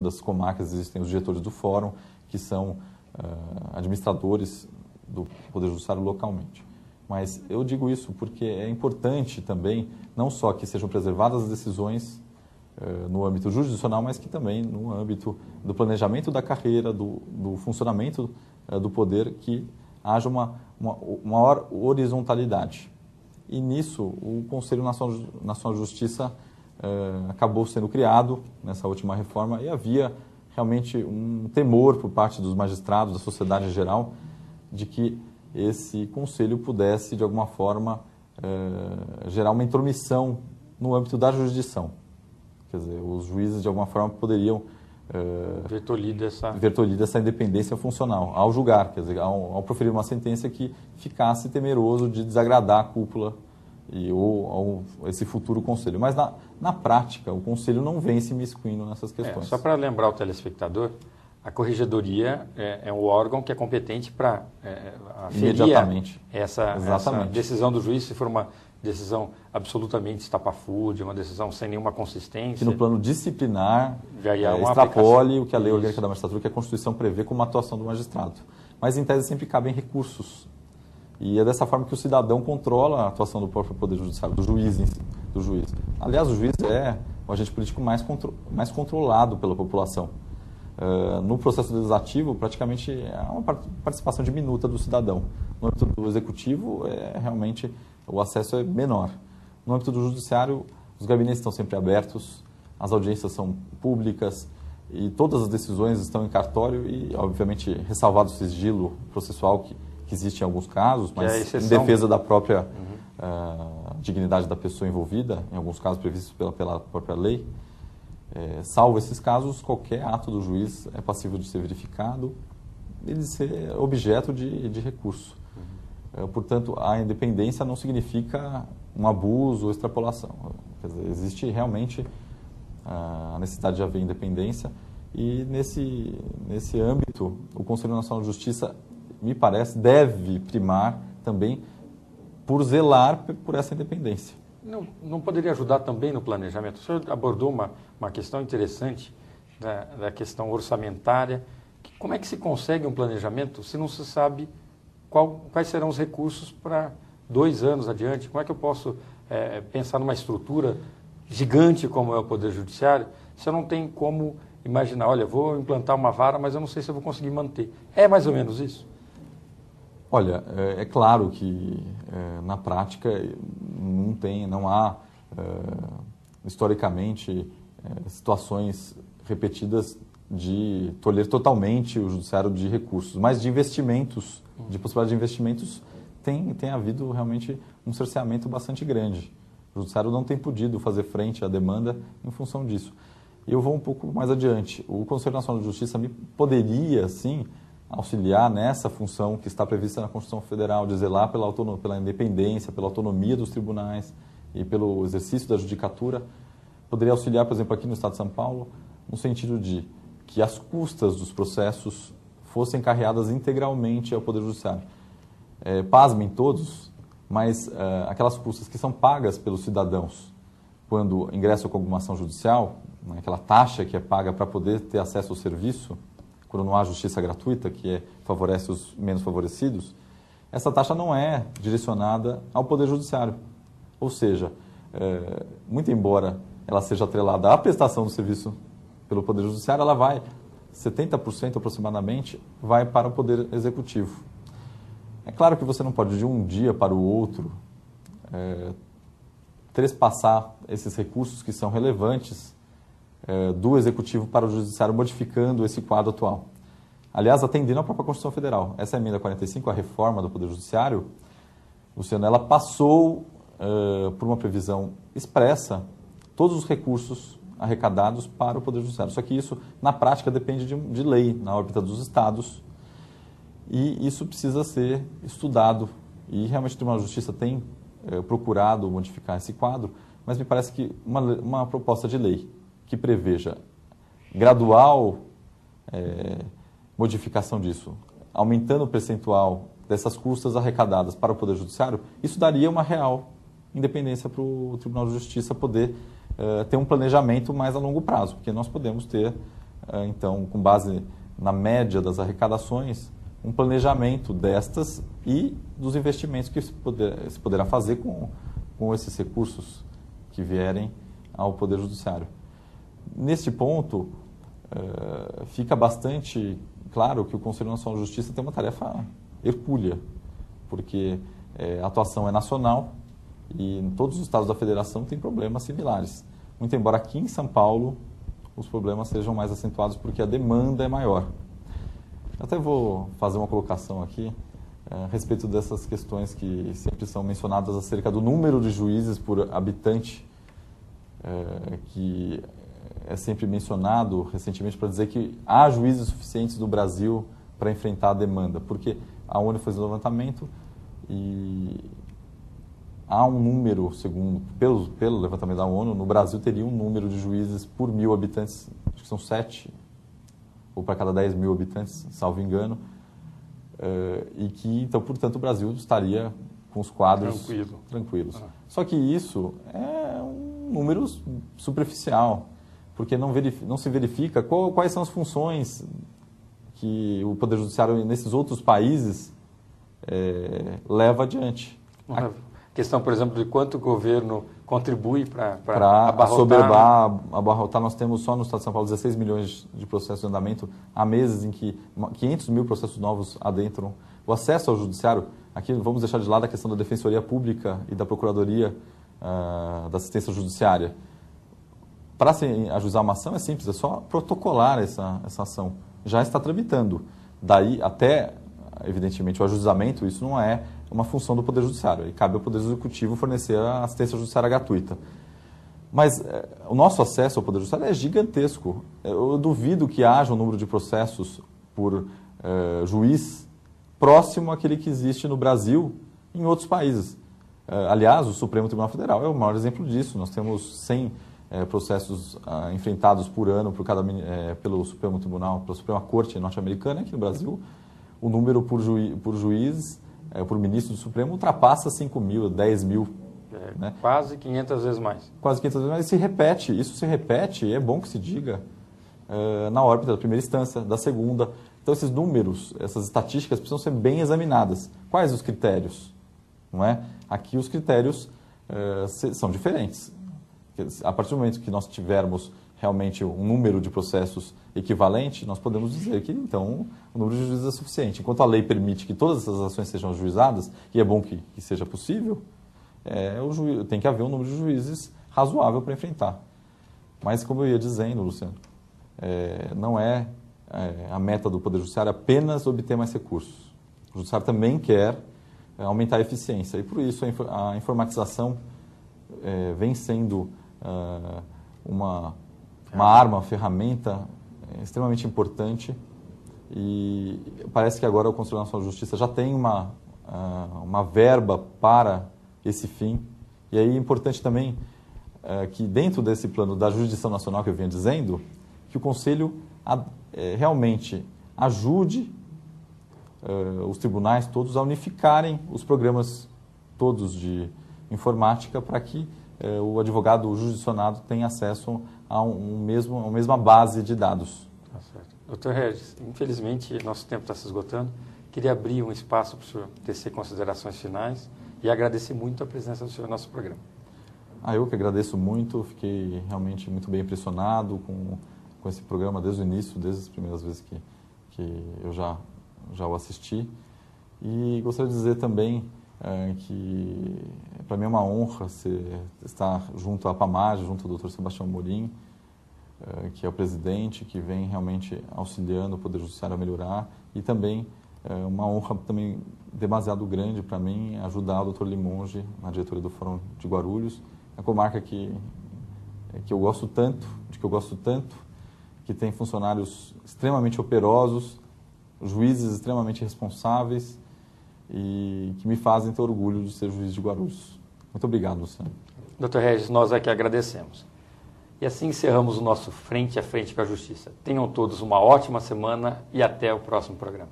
das comarcas existem os diretores do fórum, que são administradores do Poder Judiciário localmente. Mas eu digo isso porque é importante também, não só que sejam preservadas as decisões no âmbito jurisdicional, mas que também no âmbito do planejamento da carreira, do funcionamento do poder, que haja uma maior horizontalidade. E nisso, o Conselho Nacional de Justiça acabou sendo criado nessa última reforma e havia realmente um temor por parte dos magistrados, da sociedade em geral, de que esse conselho pudesse, de alguma forma, gerar uma intromissão no âmbito da jurisdição. Quer dizer, os juízes, de alguma forma, poderiam ver tolhida essa independência funcional ao julgar, quer dizer, ao proferir uma sentença que ficasse temeroso de desagradar a cúpula ou esse futuro conselho. Mas, na prática, o conselho não vem se miscuindo nessas questões. Só para lembrar o telespectador, a corregedoria é um órgão que é competente para imediatamente essa decisão do juiz, se for uma decisão absolutamente estapafúrdia, uma decisão sem nenhuma consistência. Que no plano disciplinar extrapole o que a Lei Orgânica da Magistratura, que a Constituição prevê como atuação do magistrado. Mas, em tese, sempre cabem recursos. E é dessa forma que o cidadão controla a atuação do próprio Poder Judiciário, do juiz em si, do juiz. Aliás, o juiz é o agente político mais controlado pela população. No processo legislativo, praticamente há uma participação diminuta do cidadão. No âmbito do executivo, realmente o acesso é menor. No âmbito do judiciário, os gabinetes estão sempre abertos, as audiências são públicas e todas as decisões estão em cartório e, obviamente, ressalvado o sigilo processual que existe em alguns casos, mas em defesa da própria dignidade da pessoa envolvida, em alguns casos previstos pela própria lei. Salvo esses casos, qualquer ato do juiz é passível de ser verificado e de ser objeto de recurso. Portanto, a independência não significa um abuso ou extrapolação. Quer dizer, existe realmente a necessidade de haver independência e, nesse âmbito, o Conselho Nacional de Justiça, me parece, deve primar também por zelar por essa independência. Não poderia ajudar também no planejamento? O senhor abordou uma questão interessante da questão orçamentária. Como é que se consegue um planejamento se não se sabe quais serão os recursos para 2 anos adiante? Como é que eu posso pensar numa estrutura gigante como é o Poder Judiciário se eu não tenho como imaginar, olha, vou implantar uma vara, mas eu não sei se eu vou conseguir manter? É mais ou menos isso? Olha, é claro que na prática não há historicamente situações repetidas de tolher totalmente o judiciário de recursos, mas de investimentos, de possibilidade de investimentos, tem havido realmente um cerceamento bastante grande. O judiciário não tem podido fazer frente à demanda em função disso. E eu vou um pouco mais adiante. O Conselho Nacional de Justiça poderia, sim, auxiliar nessa função que está prevista na Constituição Federal, de zelar pela independência, pela autonomia dos tribunais e pelo exercício da judicatura. Poderia auxiliar, por exemplo, aqui no Estado de São Paulo, no sentido de que as custas dos processos fossem carreadas integralmente ao Poder Judiciário. Pasmem todos, mas aquelas custas que são pagas pelos cidadãos quando ingressam com alguma ação judicial, né, aquela taxa que é paga para poder ter acesso ao serviço, quando não há justiça gratuita, que favorece os menos favorecidos, essa taxa não é direcionada ao Poder Judiciário. Ou seja, muito embora ela seja atrelada à prestação do serviço pelo Poder Judiciário, ela vai, 70% aproximadamente, vai para o Poder Executivo. É claro que você não pode, de um dia para o outro, trespassar esses recursos que são relevantes do Executivo para o Judiciário, modificando esse quadro atual. Aliás, atendendo à própria Constituição Federal. Essa emenda 45, a reforma do Poder Judiciário, Luciano, ela passou por uma previsão expressa todos os recursos arrecadados para o Poder Judiciário. Só que isso, na prática, depende de lei, na órbita dos estados, e isso precisa ser estudado. E realmente o Tribunal de Justiça tem procurado modificar esse quadro, mas me parece que uma proposta de lei que preveja gradual modificação disso, aumentando o percentual dessas custas arrecadadas para o Poder Judiciário, isso daria uma real independência para o Tribunal de Justiça poder ter um planejamento mais a longo prazo, porque nós podemos ter então, com base na média das arrecadações, um planejamento destas e dos investimentos que se poderá fazer com esses recursos que vierem ao Poder Judiciário. Neste ponto, fica bastante claro que o Conselho Nacional de Justiça tem uma tarefa hercúlea, porque a atuação é nacional e em todos os estados da federação tem problemas similares. Muito embora aqui em São Paulo os problemas sejam mais acentuados porque a demanda é maior. Eu até vou fazer uma colocação aqui a respeito dessas questões que sempre são mencionadas acerca do número de juízes por habitante, que é sempre mencionado recentemente para dizer que há juízes suficientes no Brasil para enfrentar a demanda, porque a ONU fez um levantamento e há um número, segundo pelo levantamento da ONU, no Brasil teria um número de juízes por 1.000 habitantes, acho que são 7, ou para cada 10.000 habitantes, salvo engano, e que, então, portanto, o Brasil estaria com os quadros tranquilos. Só que isso é um número superficial, porque não se verifica quais são as funções que o Poder Judiciário nesses outros países leva adiante. A questão, por exemplo, de quanto o governo contribui para abarrotar. Nós temos só no Estado de São Paulo 16 milhões de processos em andamento. Há meses em que 500 mil processos novos adentram. O acesso ao judiciário, aqui vamos deixar de lado a questão da Defensoria Pública e da Procuradoria da Assistência Judiciária. Para se ajuizar uma ação é simples, é só protocolar essa ação. Já está tramitando. Daí até, evidentemente, o ajuizamento, isso não é uma função do Poder Judiciário. E cabe ao Poder Executivo fornecer a assistência judiciária gratuita. Mas o nosso acesso ao Poder Judiciário é gigantesco. Eu duvido que haja um número de processos por juiz próximo àquele que existe no Brasil e em outros países. Aliás, o Supremo Tribunal Federal é o maior exemplo disso. Nós temos 100 processos enfrentados por ano pelo Supremo Tribunal, pela Suprema Corte norte-americana. Aqui no Brasil, o número por juiz, por ministro do Supremo, ultrapassa 5 mil, 10 mil. Né? Quase 500 vezes mais. Quase 500 vezes mais. Isso se repete, é bom que se diga, na órbita da primeira instância, da segunda. Então, esses números, essas estatísticas precisam ser bem examinadas. Quais os critérios? Não é? Aqui os critérios são diferentes. A partir do momento que nós tivermos realmente um número de processos equivalente, nós podemos dizer que, então, o número de juízes é suficiente. Enquanto a lei permite que todas essas ações sejam ajuizadas, e é bom que seja possível, tem que haver um número de juízes razoável para enfrentar. Mas, como eu ia dizendo, Luciano, não é a meta do Poder Judiciário apenas obter mais recursos. O Judiciário também quer aumentar a eficiência. E, por isso, a informatização vem sendo uma arma, uma ferramenta extremamente importante, e parece que agora o Conselho Nacional de Justiça já tem uma verba para esse fim. E aí é importante também que dentro desse plano da jurisdição nacional que eu vinha dizendo, que o Conselho realmente ajude os tribunais todos a unificarem os programas todos de informática para que o advogado, o jurisdicionado, tenha acesso a uma mesma base de dados. Tá certo. Doutor Regis, infelizmente nosso tempo está se esgotando. Queria abrir um espaço para o senhor tecer considerações finais e agradecer muito a presença do senhor no nosso programa. Eu que agradeço muito, fiquei realmente muito bem impressionado com esse programa desde o início, desde as primeiras vezes que eu já o assisti. E gostaria de dizer também que para mim é uma honra estar junto à PAMAGE, junto ao Dr. Sebastião Morim, que é o presidente, que vem realmente auxiliando o Poder Judiciário a melhorar, e também uma honra também demasiado grande para mim ajudar o Dr. Limonge na diretoria do Fórum de Guarulhos, a comarca que eu gosto tanto, que tem funcionários extremamente operosos, juízes extremamente responsáveis e que me fazem ter orgulho de ser juiz de Guarulhos. Muito obrigado, Luciano. Dr. Regis, nós aqui agradecemos. E assim encerramos o nosso Frente a Frente com a Justiça. Tenham todos uma ótima semana e até o próximo programa.